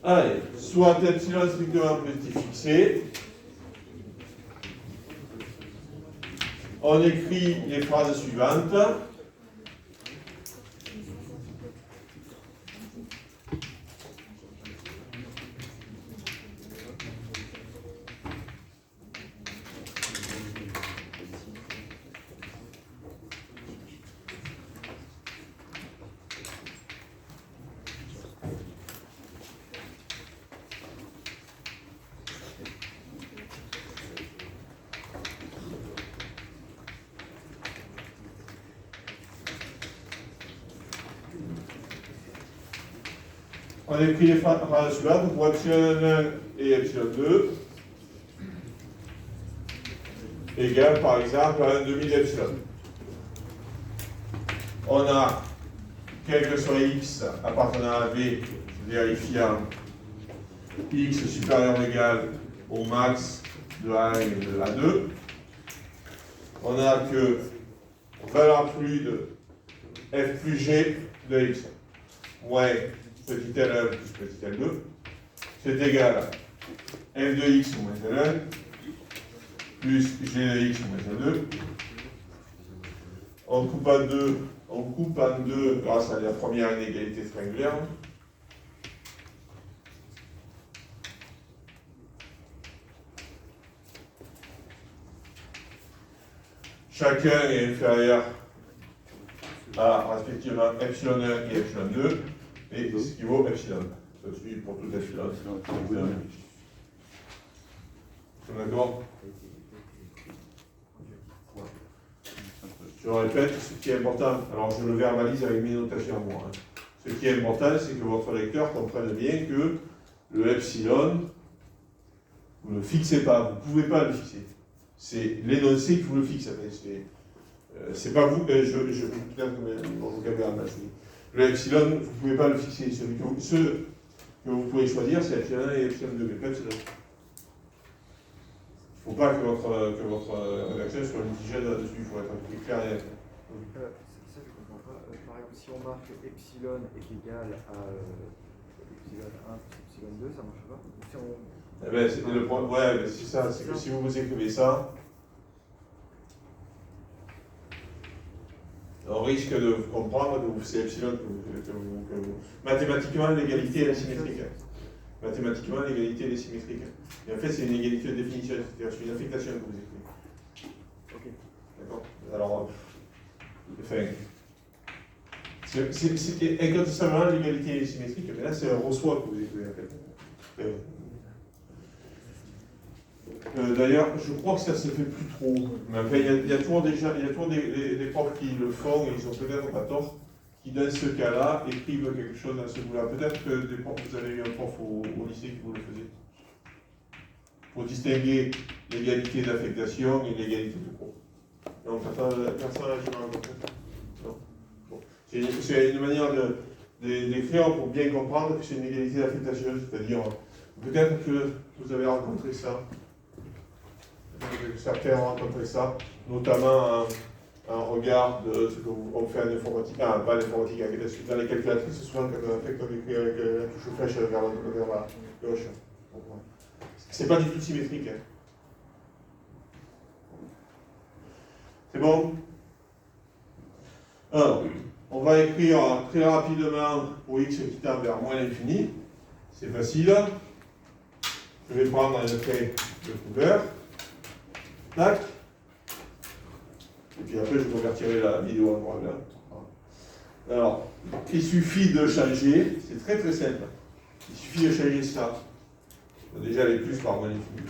Allez, soit epsilon strictement positif fixé. On écrit les phrases suivantes. On écrit les phrases suivantes pour epsilon 1 et epsilon 2 égale par exemple à 1,5 d'epsilon. On a, quel que soit x appartenant à V, vérifiant x supérieur ou égal au max de A1 et de A2. On a que valeur fluide f plus g de x moins petit l1 plus petit l2, c'est égal à f de x moins l1 plus g de x moins l2. On coupe en deux grâce à la première inégalité triangulaire. Chacun est inférieur à respectivement epsilon 1 et epsilon 2, et ce qui vaut epsilon. Ça suit pour tout epsilon. D'accord? Je répète, ce qui est important, alors je le verbalise avec mes notations moi. Ce qui est important, c'est que votre lecteur comprenne bien que le epsilon, vous ne le fixez pas, vous ne pouvez pas le fixer. C'est l'énoncé qui vous le fixe. C'est pas vous, peut-être que mon vocabulaire m'a choisi. Le epsilon, vous ne pouvez pas le fixer. Ce que vous pouvez choisir, c'est epsilon 1 et epsilon 2, mais pas epsilon. Il ne faut pas que votre rédaction soit mitigée là-dessus, il faut être clair et net. Ça, je ne comprends pas. Par exemple, si on marque epsilon est égal à epsilon 1 plus epsilon 2, ça ne marche pas. Si on... Eh ben, c'est le point. Ouais, mais c'est ça, c'est que si vous écrivez ça, on risque de comprendre que c'est epsilon que vous... Mathématiquement, l'égalité est symétrique. Mathématiquement, l'égalité est symétrique. Et en fait, c'est une égalité de définition, c'est-à-dire c'est une affectation que vous écrivez. Ok. D'accord. Alors, enfin, c'est incontestablement l'égalité est symétrique, mais là, c'est un reçoit que vous écrivez, en fait. D'ailleurs, je crois que ça se fait plus trop. Mais enfin, il y a toujours des profs qui le font, et ils ont peut-être pas tort, qui dans ce cas-là écrivent quelque chose dans ce goût-là. Peut-être que vous avez eu un prof au lycée qui vous le faisait. Pour distinguer l'égalité d'affectation et l'égalité de cours. Donc, personne n'a jamais rencontré. Non. Bon. C'est une manière d'écrire pour bien comprendre que c'est une égalité d'affectation. C'est-à-dire, peut-être que vous avez rencontré ça. Certains ont rencontré ça, notamment un regard de ce qu'on fait en informatique, pas l'informatique, dans les calculatrices, souvent quand on écrit avec la touche flèche vers la gauche. C'est pas du tout symétrique. Hein. C'est bon? Alors, on va écrire très rapidement pour x qui tend vers moins l'infini. C'est facile. Je vais prendre un trait de couleur. Tac. Et puis après, je convertirai la vidéo en noir et blanc. Alors, il suffit de changer, c'est très très simple. Il suffit de changer ça. Déjà les plus par moins l'infini.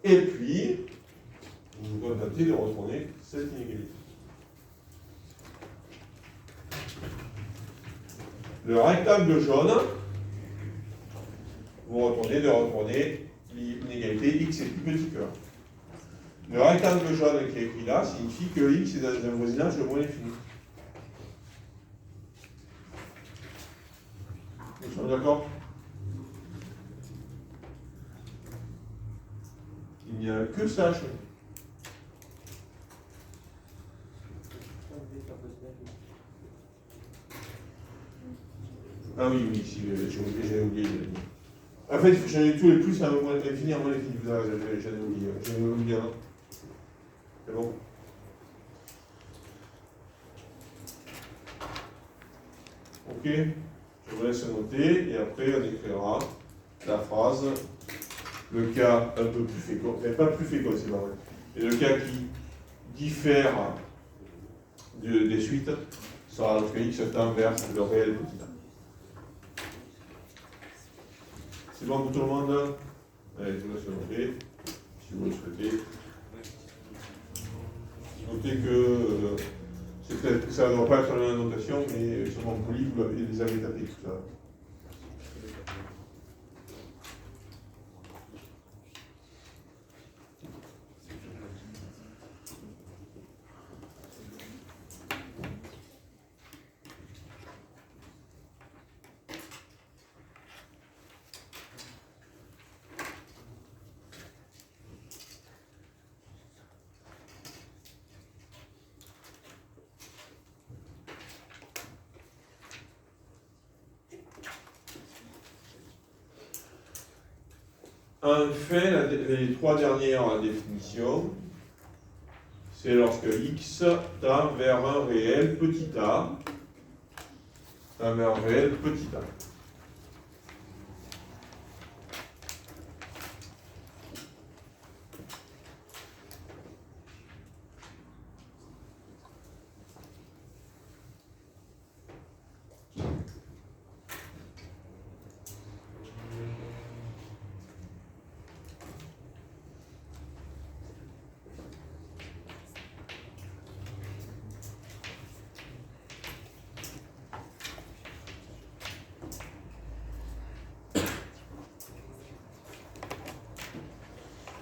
Et puis, vous vous contentez de retourner cette inégalité. Le rectangle jaune, vous retournez l'inégalité x est plus petit que 1. Le rectangle jaune qui est écrit là signifie que x est dans un voisinage de moins l'infini. Nous sommes d'accord? Il n'y a que ça chez nous. Ah oui, oui, si, j'ai oublié. En fait, j'en ai tous les plus à infini à moins l'infini. J'en ai oublié. J'en ai oublié un. C'est bon. Ok, je vous laisse noter et après on écrira la phrase, le cas un peu plus fécond, mais pas plus fécond, c'est pas vrai, et le cas qui diffère des suites sera lorsque x tend vers le réel petit a. C'est bon pour tout le monde? Allez, je vous laisse noter, si vous le souhaitez. Notez que ça ne doit pas être la notation, mais sûrement poly, vous avez les avez tapés, tout ça. Enfin, les trois dernières définitions, c'est lorsque x tend vers un réel petit a, tend vers un réel petit a.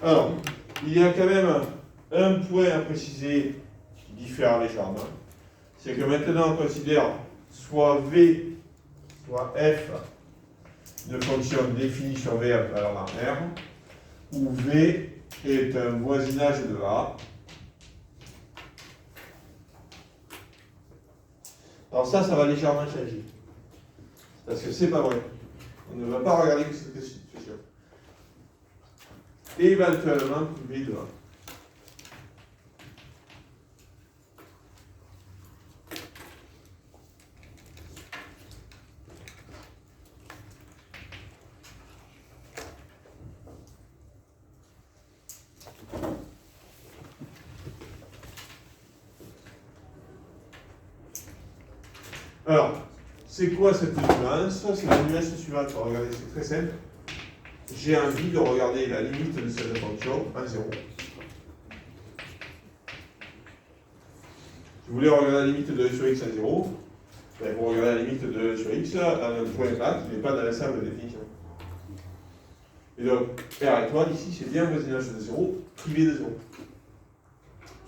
Alors, il y a quand même un point à préciser qui diffère légèrement. C'est que maintenant on considère soit V, soit F de fonction définie sur V à valeur dans R, où V est un voisinage de A. Alors ça va légèrement changer. Parce que c'est pas vrai. On ne va pas regarder cette situation. Éventuellement, V de A. Alors, c'est quoi cette nuance? C'est la nuance suivante. Regardez, c'est très simple. J'ai envie de regarder la limite de cette fonction en 0. Si vous voulez regarder la limite de 2 sur x à 0, ben vous regardez la limite de 2 sur x à un point là qui n'est pas dans l'ensemble de définition. Et donc, R étoile ici, c'est bien un voisinage de 0, privé de 0.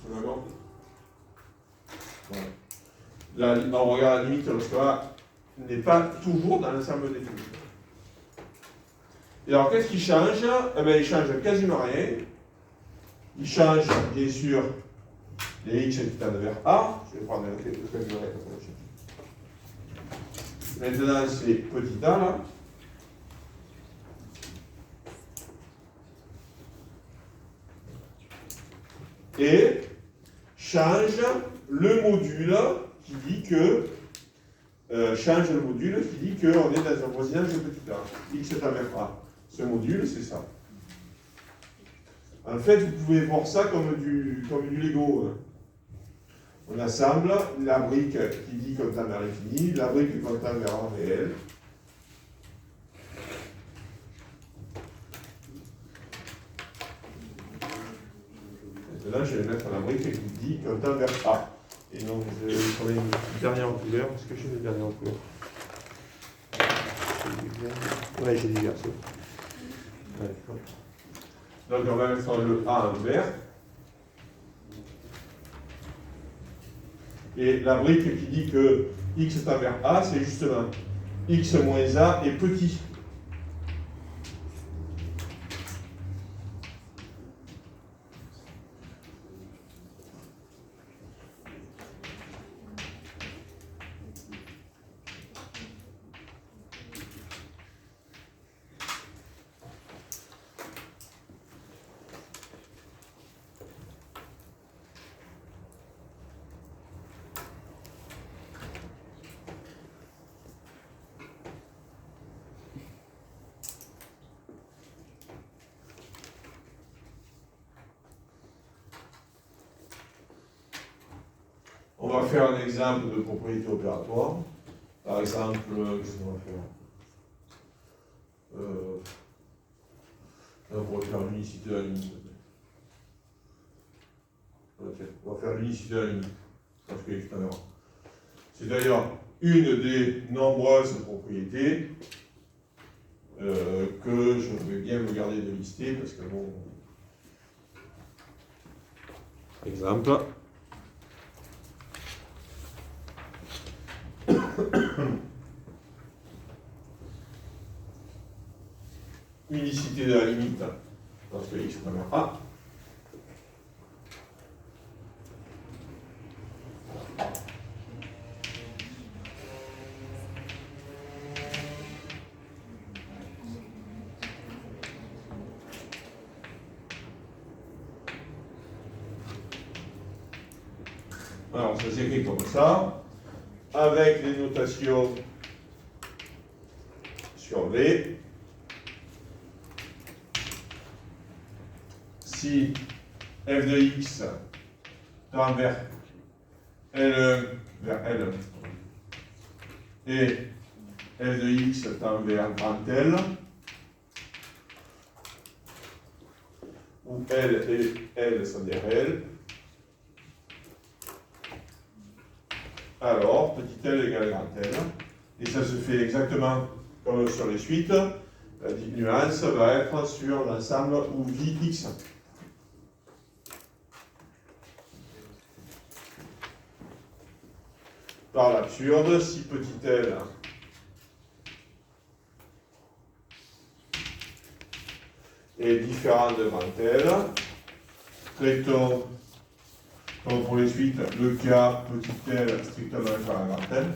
C'est d'accord? Voilà. Là, on regarde la limite lorsque A n'est pas toujours dans l'ensemble des définitions. Et alors, qu'est-ce qui change? Eh bien, il change quasiment rien. Il change, bien sûr, les x qui tendent vers A. Je vais prendre le quasiment rien. Maintenant, c'est petit a, là. Et change le module qui dit que change le module qui dit qu'on est dans un voisinage de petit a. X tend vers A. Ce module, c'est ça. En fait, vous pouvez voir ça comme du Lego. On assemble la brique qui dit qu'on tend vers l'infini, la brique qu'on tend vers un réel. Maintenant, je vais mettre la brique qui dit qu'on tend vers A. Et donc, je vais prendre une dernière couleur. Est-ce que j'ai une dernière couleur? Oui, j'ai dit vert, c'est bon. Donc, on va mettre le A en vert. Et la brique qui dit que x tend vers A, c'est justement x moins A est petit. On va faire un exemple de propriété opératoire. Par exemple, qu'est-ce qu'on va faire? On va faire l'unicité de la limite. On va faire l'unicité de la limite. Parce que c'est d'ailleurs une des nombreuses propriétés que je vais bien me garder de lister parce que bon. Exemple. Unicité de la limite lorsque x est A. Alors ça s'écrit comme ça, avec les notations sur V. Si f de x tend vers L1 vers L1 et f de x tend vers grand L, où L et L sont des réels, alors petit l égale grand L. Et ça se fait exactement comme sur les suites. La nuance va être sur l'ensemble où vit x. Par l'absurde, si petit l est différent de grand L, traitons, comme pour les suites, le cas petit l strictement inférieur à grand L.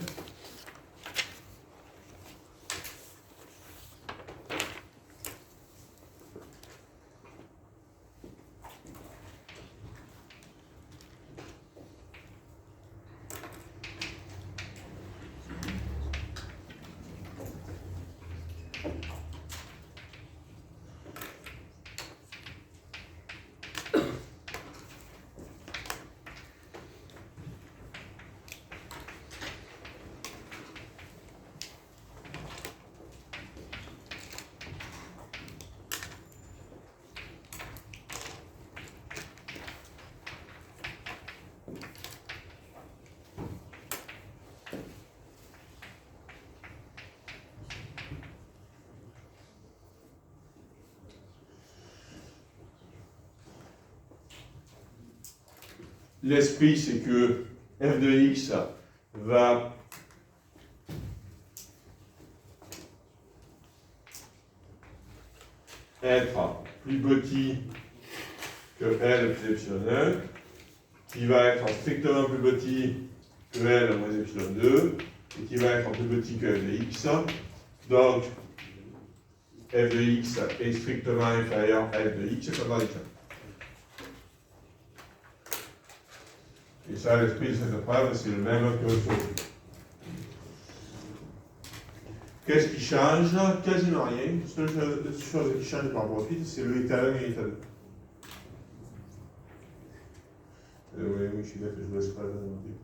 L'esprit, c'est que f de x va être plus petit que L plus epsilon 1, qui va être strictement plus petit que L moins epsilon 2, et qui va être plus petit que f de x. Donc, f de x est strictement inférieur à f de x contradiction. Et ça, l'esprit de cette preuve, c'est le même que sur. Qu'est-ce qui change? Quasiment rien. La seule chose qui change par rapport au suite, c'est le état 1 et l'état 2. Oui, je suis bête, je vous laisse pas la demander.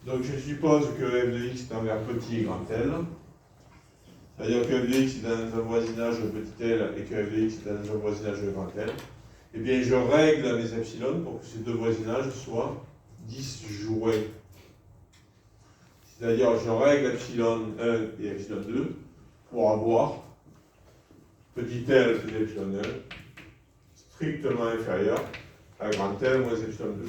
Donc je suppose que f de x tend vers petit et grand L. C'est-à-dire que f de x est dans un voisinage de petit l et que f de x est dans un voisinage de grand L. Eh bien, je règle mes epsilon pour que ces deux voisinages soient disjoints. C'est-à-dire, je règle epsilon 1 et epsilon 2 pour avoir petit l plus epsilon 1 strictement inférieur à grand L moins epsilon 2.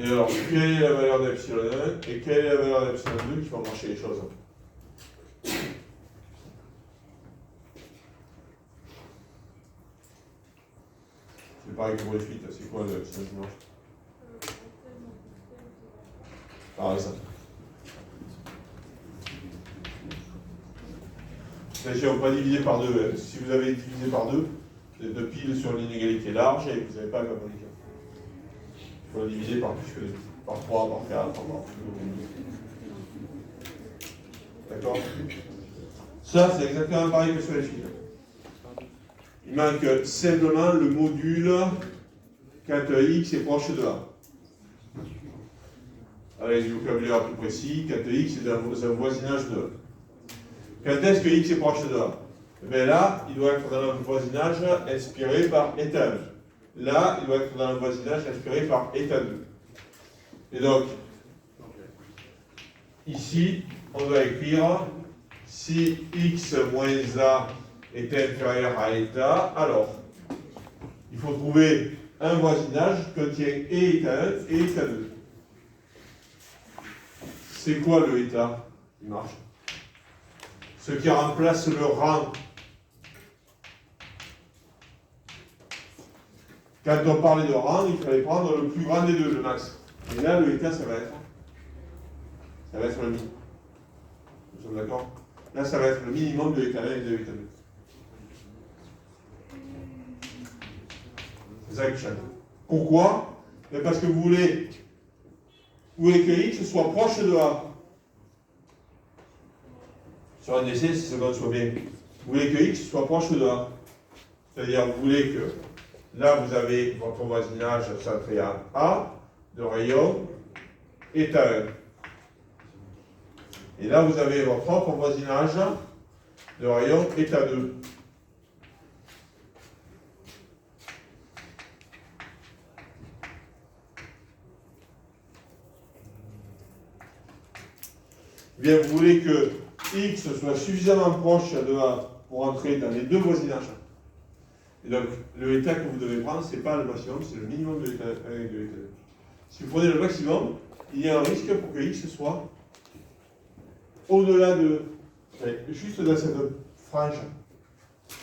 Et alors, quelle est la valeur d'epsilon 1 et quelle est la valeur d'epsilon 2 qui vont marcher les choses? C'est pareil que pour les fuites, c'est quoi le epsilon qui marche? Par exemple. Sachez, on ne va pas diviser par 2. Si vous avez divisé par 2, vous êtes de pile sur une inégalité large et vous n'avez pas la même résultat. Il faut la diviser par plus que 2. Par 3, par 4, par plus que 2. D'accord? Ça, c'est exactement pareil que sur les fils. Il manque simplement le module quand x est proche de A. Avec du vocabulaire plus précis, quand x est dans un voisinage de A. Quand est-ce que x est proche de A? Bien là, il doit être dans un voisinage inspiré par état 1. Là, il doit être dans un voisinage inspiré par état 2. Et donc, ici, on doit écrire si x moins a est inférieur à état, alors il faut trouver un voisinage qui contient et état 1 et état 2. C'est quoi le état qui marche? Ce qui remplace le rang. Quand on parlait de rang, il fallait prendre le plus grand des deux, le max. Et là, le état, ça va être le min. Nous sommes d'accord? Là, ça va être le minimum de l'état 1 et de l'état 2. C'est ça qui change. Pourquoi? Parce que vous voulez que x soit proche de A. Sur un essai, si ça soit bien. Vous voulez que x soit proche de A. C'est-à-dire, vous voulez que là, vous avez votre voisinage centré à A de rayon état 1. Et là, vous avez votre autre voisinage de rayon état 2. Eh bien, vous voulez que x soit suffisamment proche de A pour entrer dans les deux voisinages. Et donc, le état que vous devez prendre, ce n'est pas le maximum, c'est le minimum de l'état 1 et de l'état 2. Si vous prenez le maximum, il y a un risque pour que x soit au-delà de... juste dans cette frange.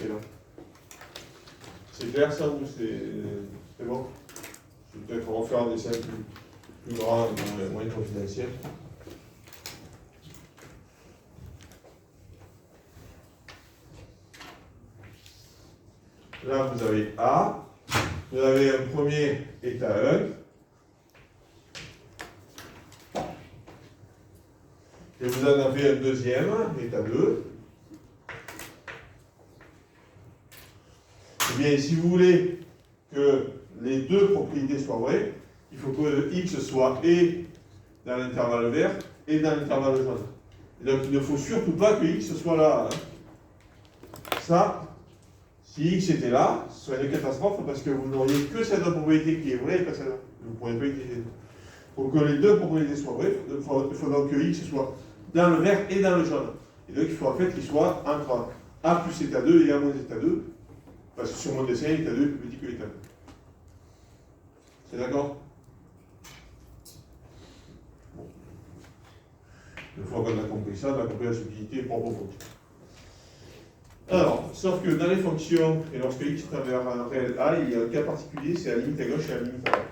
Et là. C'est clair ça ou c'est bon? Je vais peut-être refaire un dessin plus grand et moins confidentiel. Là, vous avez A, vous avez un premier état 1, et vous en avez un deuxième, état 2. Eh bien, si vous voulez que les deux propriétés soient vraies, il faut que x soit et dans l'intervalle vert et dans l'intervalle jaune. Et donc, il ne faut surtout pas que x soit là. Ça, si x était là, ce serait une catastrophe parce que vous n'auriez que cette propriété qui est vraie et pas celle-là. Vous ne pourriez pas utiliser. Pour que les deux propriétés soient vraies, il faut donc que x soit dans le vert et dans le jaune. Et donc il faut en fait qu'il soit entre A plus état 2 et A moins état 2, parce que sur mon dessin, état 2 est plus petit que état 2. C'est d'accord? Bon. Une fois qu'on a compris ça, on a compris la subtilité propre aux fonctions. Alors, sauf que dans les fonctions, et lorsque x est vers un réel A, il y a un cas particulier, c'est la limite à gauche et la limite à droite.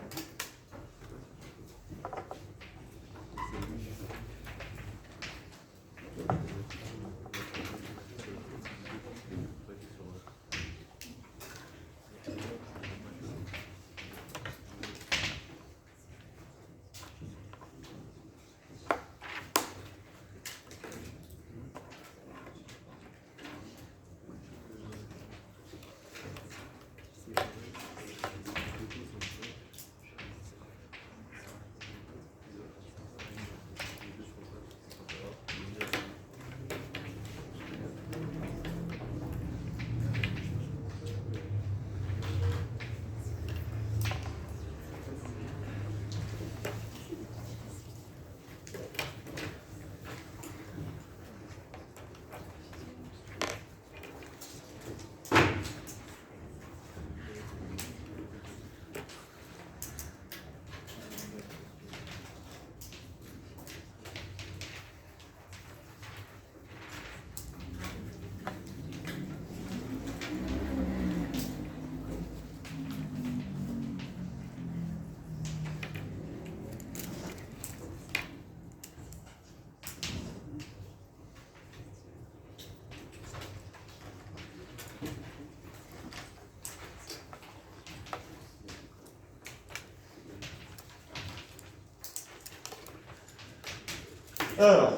Alors,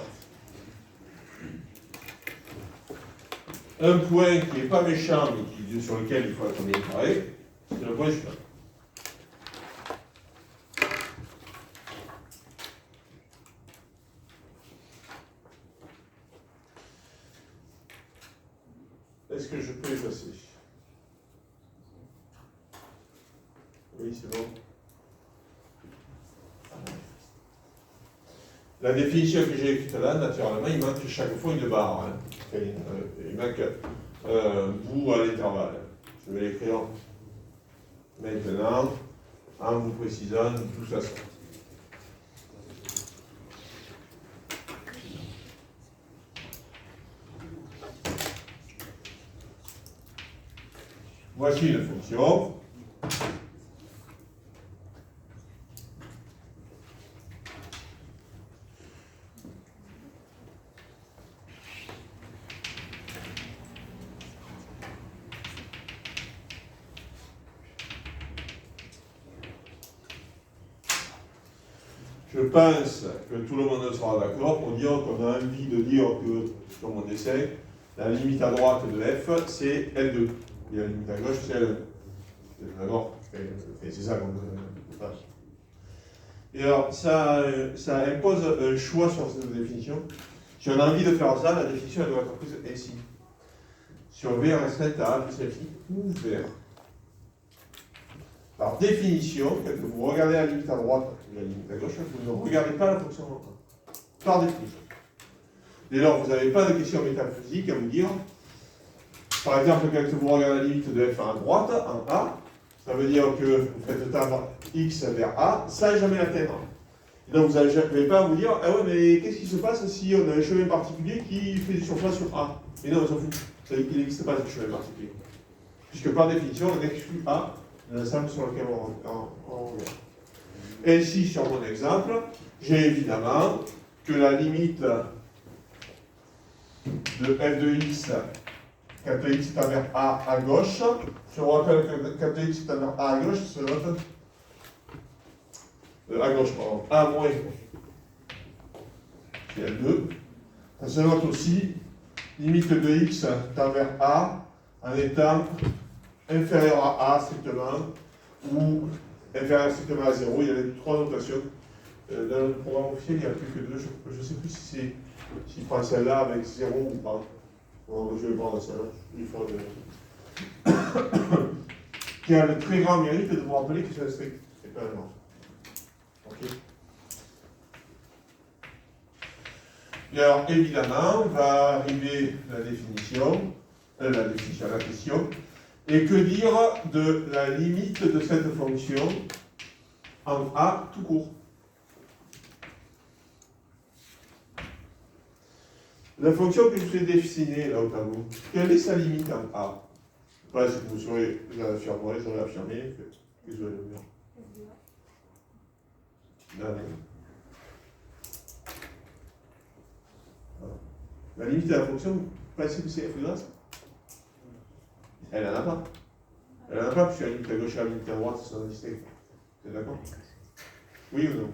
un point qui n'est pas méchant, mais sur lequel il faut être bien carré, c'est le point suivant. Est-ce que je peux effacer? Oui, c'est bon. La définition que j'ai écrite là, naturellement, il manque chaque fois une barre. Hein. Il manque un bout à l'intervalle. Je vais l'écrire maintenant en vous précisant d'où ça sort. Voici une fonction. Je pense que tout le monde sera d'accord pour dire qu'on a envie de dire que, sur mon dessin, la limite à droite de f, c'est L2. Et la limite à gauche, c'est L1. D'accord? C'est ça qu'on passe. Et alors, ça impose un choix sur cette définition. Si on a envie de faire ça, la définition elle doit être prise ainsi. Sur V restreinte à A plus celle-ci, ou V. Par définition, quand vous regardez la limite à droite et la limite à gauche, vous ne regardez pas la fonction en A. Par définition. Dès lors, vous n'avez pas de question métaphysique à vous dire. Par exemple, quand vous regardez la limite de f à droite, en A, ça veut dire que vous faites tendre x vers A sans jamais l'atteindre. Et donc vous n'avez pas à vous dire, ah ouais, mais qu'est-ce qui se passe si on a un chemin particulier qui fait surface sur A? Mais non, on s'en fout. Ça veut dire qu'il n'existe pas ce chemin particulier. Puisque par définition, on exclut A de l'ensemble sur lequel on regarde. Ainsi, sur mon exemple, j'ai évidemment que la limite de f de x, quand x est vers A à gauche, je vous rappelle que quand x est vers A à gauche, ça note à gauche, pardon, A moins, c'est L2. Ça se note aussi limite de x tend vers A en étant inférieur à A strictement ou inférieur strictement à 0. Il y a les trois notations. Dans le programme officiel, il n'y a plus que deux. Je ne sais plus s'il prend celle-là avec 0 ou pas. Bon, je vais prendre celle-là. Il faut qui a le très grand mérite de vous rappeler que c'est strict. C'est pas énorme. Ok. Et alors, évidemment, va arriver la question. Et que dire de la limite de cette fonction en A tout court? La fonction que je vous ai dessinée là au tableau, quelle est sa limite en A? Je ne sais pas si vous saurez l'affirmer, j'aurais affirmé. Qu'est-ce que vous allez me dire? La limite de la fonction, vous pensez que c'est f de as? Elle n'en a pas. Elle n'en a pas, puisque la limite à gauche et la limite à droite sont distinctes. Vous êtes d'accord? Oui ou non?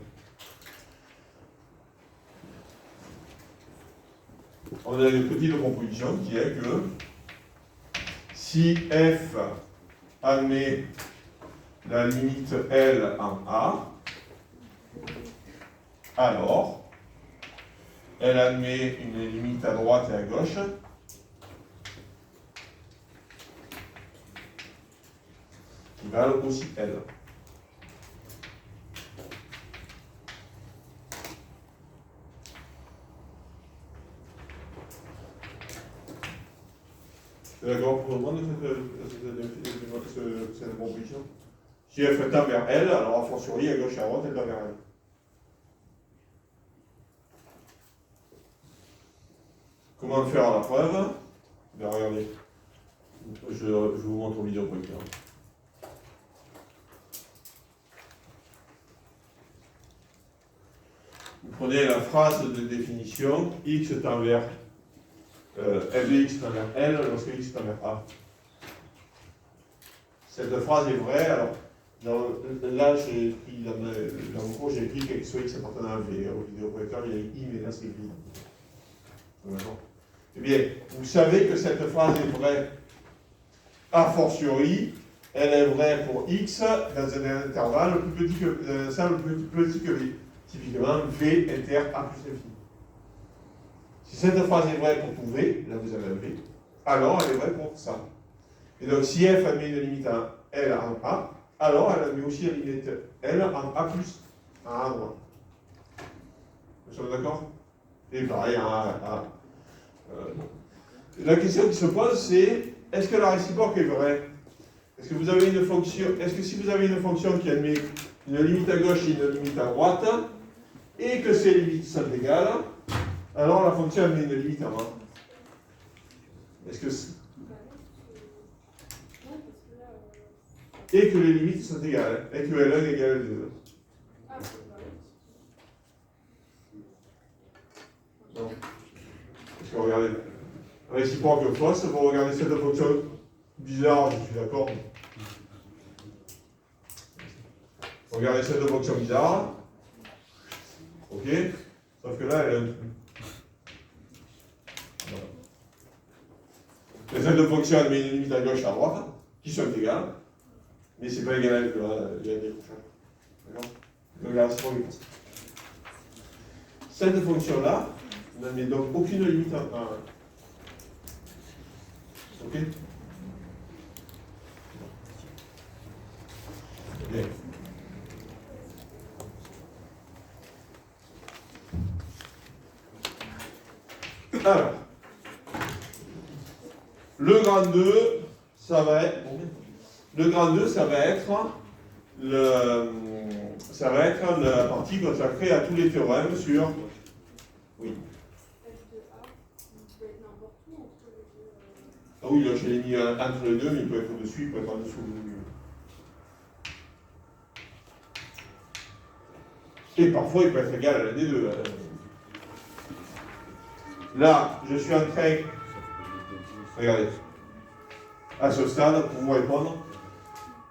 On a une petite proposition qui est que si f admet la limite L en A, alors elle admet une limite à droite et à gauche qui valent aussi L. C'est d'accord pour tout le monde cette proposition? Si f tend vers L, alors a fortiori à gauche et à droite, elle va vers L. Comment faire la preuve? Ben, regardez, je vous montre au vidéoprojecteur. Vous prenez la phrase de définition x tend vers f de x tend vers L lorsque x tend vers A. Cette phrase est vraie. Alors, là j'ai écrit puis dans mon cours, j'ai écrit quel que soit x appartenant à V. Au vidéoprojecteur, il y a I, mais là, c'est vide. D'accord. Eh bien, vous savez que cette phrase est vraie a fortiori, elle est vraie pour x dans un intervalle plus petit que, plus petit que V. Typiquement, V inter A plus infini. Si cette phrase est vraie pour tout V, là vous avez un V, alors elle est vraie pour ça. Et donc, si f admet une limite en L en A, alors elle admet aussi la limite L en A plus en A droit. Nous sommes d'accord? Et pareil en A. La question qui se pose, c'est est-ce que la réciproque est vraie? Est-ce que vous avez une fonction, est-ce que si vous avez une fonction qui admet une limite à gauche et une limite à droite, et que ces limites sont égales, alors la fonction admet une limite en A? Est-ce que et que les limites sont égales, et que L1 est égal à L2. Non. Parce que regardez, réciproque fausse, vous regardez cette fonction bizarre, je suis d'accord. Regardez cette fonction bizarre. Ok. Sauf que là, elle a un trou. Voilà. Cette fonction admet une limite à gauche et à droite, qui sont égales, mais c'est pas égal à L2, il y a des prochains. D'accord. Donc la réciproque est fausse. Cette fonction-là n'admet donc aucune limite à 1. Ok. Bien. Alors, le grand 2, ça va être. Le grand 2, ça va être la partie consacrée à tous les théorèmes sur. Oui. Ah oui, là je l'ai mis entre les deux, mais il peut être au-dessus, il peut être en dessous. Et parfois il peut être égal à l'un des deux. Là, je suis en train. Regardez. À ce stade, pour vous répondre,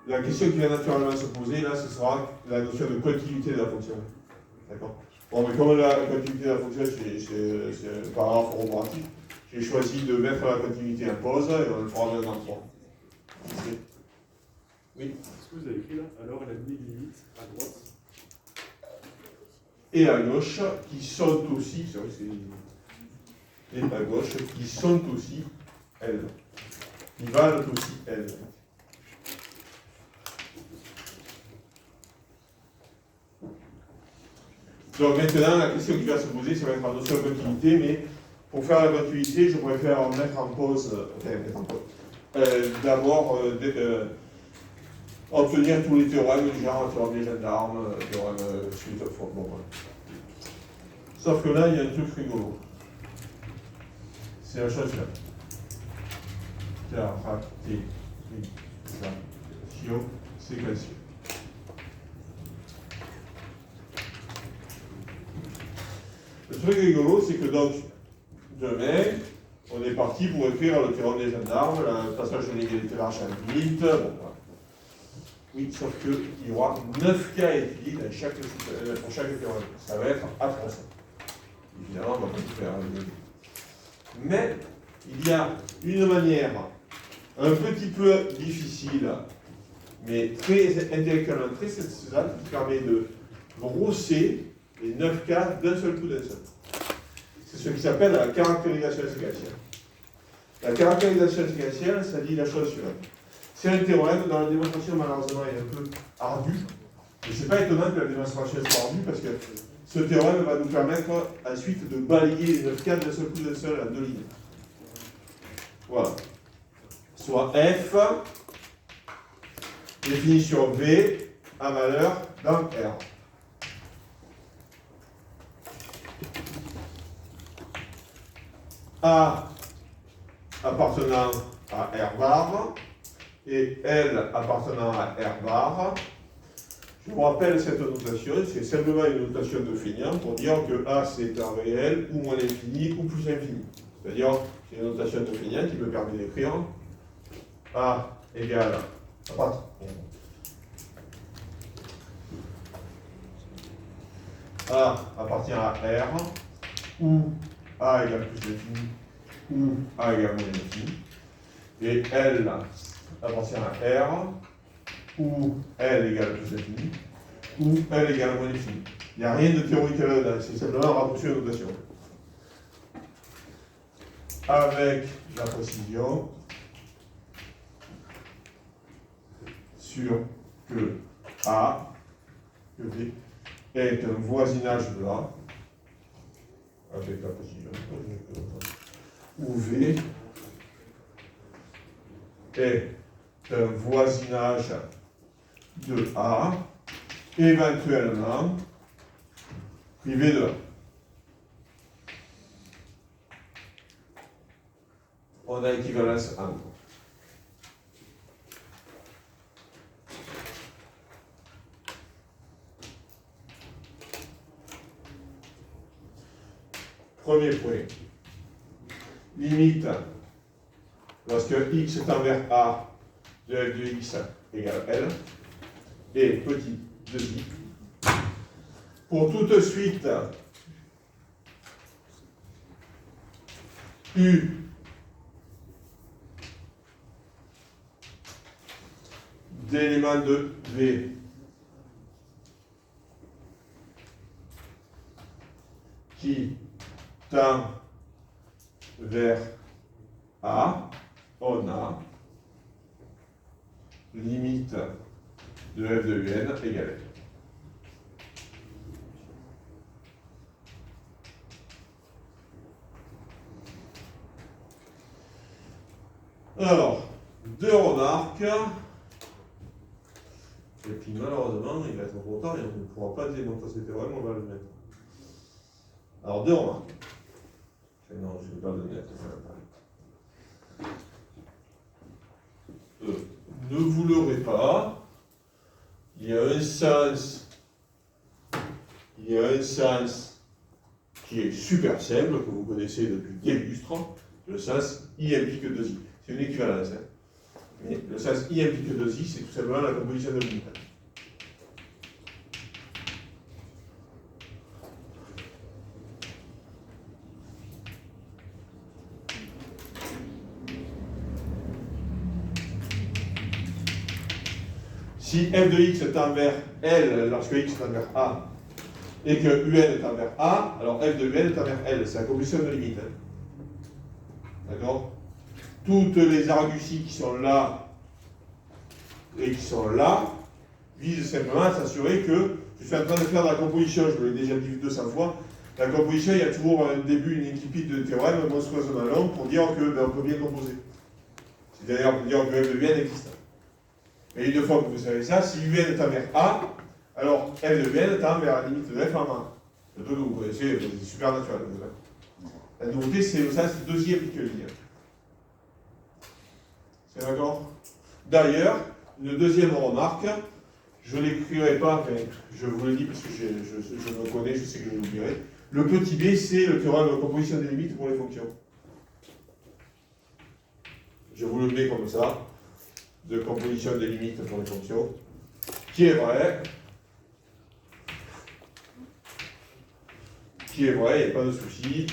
la question qui va naturellement se poser, là, ce sera la notion de continuité de la fonction. D'accord? Bon, mais comme la continuité de la fonction, c'est un paragraphe roboratif, j'ai choisi de mettre la continuité en pause et on le fera dans un 3. Oui. Est-ce que vous avez écrit là, alors elle a mis une limite à droite et à gauche, qui sont aussi, et à gauche, qui sont aussi elles, qui valent aussi elles. Donc maintenant, la question qui va se poser, ça va être la notion de continuité, mais pour faire la continuité, je préfère mettre en pause, d'abord obtenir tous les théorèmes du genre théorème des gendarmes, théorème suite of bon, voilà. Sauf que là, il y a un truc rigolo. C'est la chose là. Caractérisation séquentielle. Le truc rigolo, c'est que donc, demain, on est parti pour écrire le théorème des gendarmes, le passage de l'égalité large à limite. Bon, voilà. Oui, sauf qu'il y aura 9 cas étudiés pour chaque théorème. Ça va être atroce. Évidemment, on ne va pas tout faire. Mais il y a une manière un petit peu difficile, mais très intellectuellement très satisfaisante, qui permet de brosser les 9 cas d'un seul coup d'un seul. C'est ce qui s'appelle la caractérisation séquentielle. La caractérisation séquentielle, ça dit la chose suivante. C'est un théorème dont la démonstration malheureusement est un peu ardue. Et ce n'est pas étonnant que la démonstration soit ardue parce que ce théorème va nous permettre ensuite de balayer les 9 cas d'un seul coup d'un seul en 2 lignes. Voilà. Soit F, définition V, à valeur dans R. A appartenant à R bar et L appartenant à R bar. Je vous rappelle cette notation, c'est simplement une notation de feignant pour dire que A c'est un réel ou moins infini ou plus infini. C'est-à-dire, c'est une notation de feignant qui me permet d'écrire A égale A appartient à R, où A égale plus l'infini, où A égale moins l'infini, et L appartient à R, où L égale plus l'infini, où L égale moins l'infini. Il n'y a rien de théorique là-dedans, c'est simplement un raccourci de notation. Avec la précision sur que A, que V, est un voisinage de A, avec la précision, où V est un voisinage de A, éventuellement privé de A. On a équivalence entre. Premier point. Limite, lorsque x tend vers A, de f de x égale L, et petit de i. Pour toute suite U d'éléments de V qui tend vers A, on a limite de f de un égale F. Alors, deux remarques. Et puis malheureusement, il va être trop tard et on ne pourra pas démontrer ce théorème, on va le mettre. Alors, deux remarques. Non, je ne vais pas le mettre. Ne vous leurrez pas. Il y a un sens qui est super simple, que vous connaissez depuis des lustres. Le sens I implique 2I. C'est une équivalence. Hein. Mais le sens I implique 2I, c'est tout simplement la composition de limite. Si f de x tend vers L lorsque x tend vers A et que un tend vers A, alors f de un tend vers L, c'est la composition de limite. Hein. D'accord? Toutes les arguties qui sont là et qui sont là visent simplement à s'assurer que je suis en train de faire de la composition, je vous l'ai déjà dit 200 fois, la composition, il y a toujours un début, une incipit de théorème monstrueusement long pour dire que on peut bien composer. C'est-à-dire pour dire que f de un existe. Et une fois que vous savez ça, si un tend vers A, alors f de un tend vers la limite de f en A. Le truc que vous connaissez, c'est super naturel. La nouveauté, c'est le sens deuxième que je dis. C'est d'accord? D'ailleurs, une deuxième remarque, je ne l'écrirai pas, mais je vous le dis parce que je me connais, je sais que je l'oublierai. Le petit b, c'est le théorème de composition des limites pour les fonctions. Je vous le mets comme ça, de composition des limites pour les fonctions, qui est vrai, il n'y a pas de souci,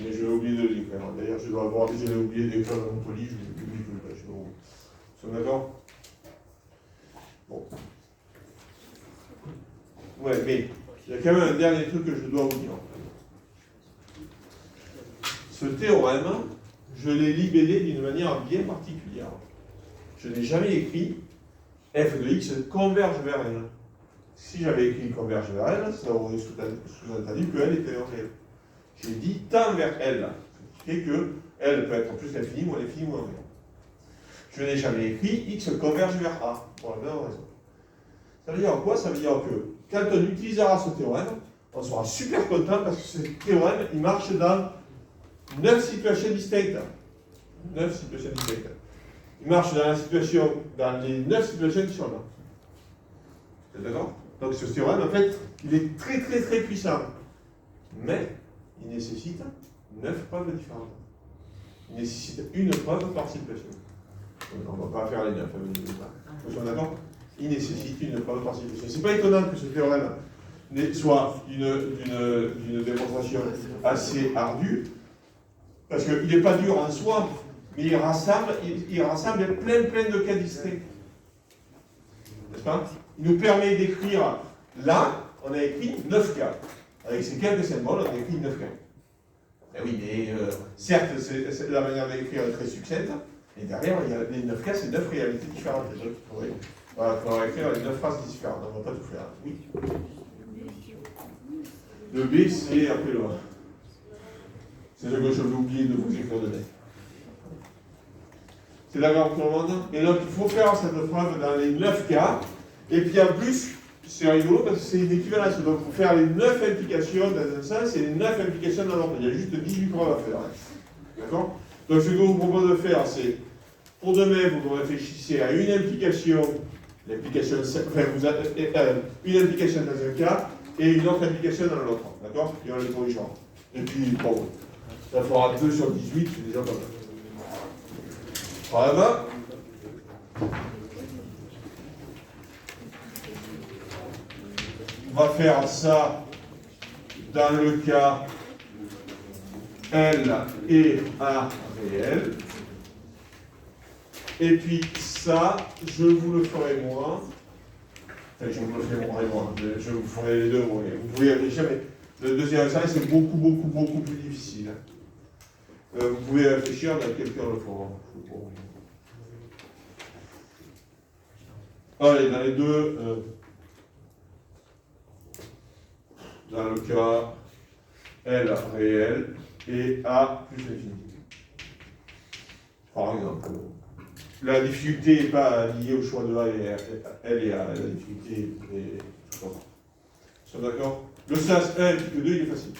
mais je vais oublier de l'écrire. D'ailleurs, je dois avoir déjà oublié d'écrire dans mon poly, je l'oublie tout le temps. Nous sommes d'accord? Bon. Ouais, mais il y a quand même un dernier truc que je dois vous dire. Ce théorème, je l'ai libellé d'une manière bien particulière. Je n'ai jamais écrit f de x converge vers L. Si j'avais écrit converge vers L, ça aurait sous-entendu que L était réel. J'ai dit tend vers L, ce qui fait que L peut être plus l'infini, moins l'infini, moins rien. Je n'ai jamais écrit x converge vers A, pour la même raison. Ça veut dire quoi? Ça veut dire que quand on utilisera ce théorème, on sera super content parce que ce théorème, il marche dans 9 situations distinctes. 9 situations distinctes. Il marche dans les 9 situations qui sont là. Vous êtes d'accord? Donc ce théorème, en fait, il est très très très puissant. Mais il nécessite 9 preuves différentes. Il nécessite une preuve par situation. On ne va pas faire les 9. Vous êtes d'accord? Il nécessite une preuve par situation. C'est pas étonnant que ce théorème soit d'une démonstration assez ardue, parce qu'il n'est pas dur en soi, mais il rassemble plein de cas distincts. N'est-ce pas? Il nous permet d'écrire, là, on a écrit 9 cas. Avec ces quelques symboles, on a écrit 9 cas. Eh oui, mais certes, la manière d'écrire est très succincte, mais derrière, il y a les 9 cas, c'est 9 réalités différentes. Donc, il faudrait écrire les 9 phrases différentes, on ne va pas tout faire. Oui. Le B, c'est après le A. C'est ce que je vais oublier de vous écrire de net. C'est d'accord pour tout le monde? Et donc, il faut faire cette preuve dans les 9 cas. Et puis en plus, c'est rigolo parce que c'est une équivalence. Donc, il faut faire les 9 implications dans un sens et les 9 implications dans l'autre. Il y a juste 18 preuves à faire. D'accord? Donc, ce que je vous propose de faire, c'est, pour demain, vous réfléchissez à une implication, l'implication, une implication dans un cas et une autre implication dans l'autre. D'accord? Et on les corrigera. Et puis, bon, ça fera 2 sur 18, c'est déjà pas mal. Voilà. On va faire ça dans le cas L et A réel. Et puis ça, je vous le ferai moi. Enfin, je vous le ferai moi. Je vous ferai les deux. Vous pouvez réfléchir, mais le deuxième examen, c'est beaucoup plus difficile. Vous pouvez réfléchir, mais quelqu'un le fera. Allez, dans les deux, dans le cas L réel et A plus l'infinité. Par exemple, la difficulté n'est pas liée au choix de A et L et A, la difficulté est tout autre. Nous sommes d'accord? Le sens 1 implique 2, il est facile.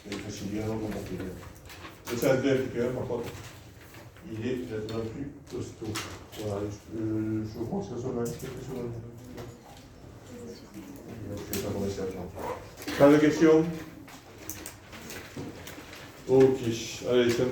Il est facile, il est vraiment compliqué. Le sens 2 implique 1, par contre, il est nettement plus costaud. Voilà, je pense que ça va être quelque chose. Je ne vais pas commencer à faire. Pas de questions? Ok, allez, ça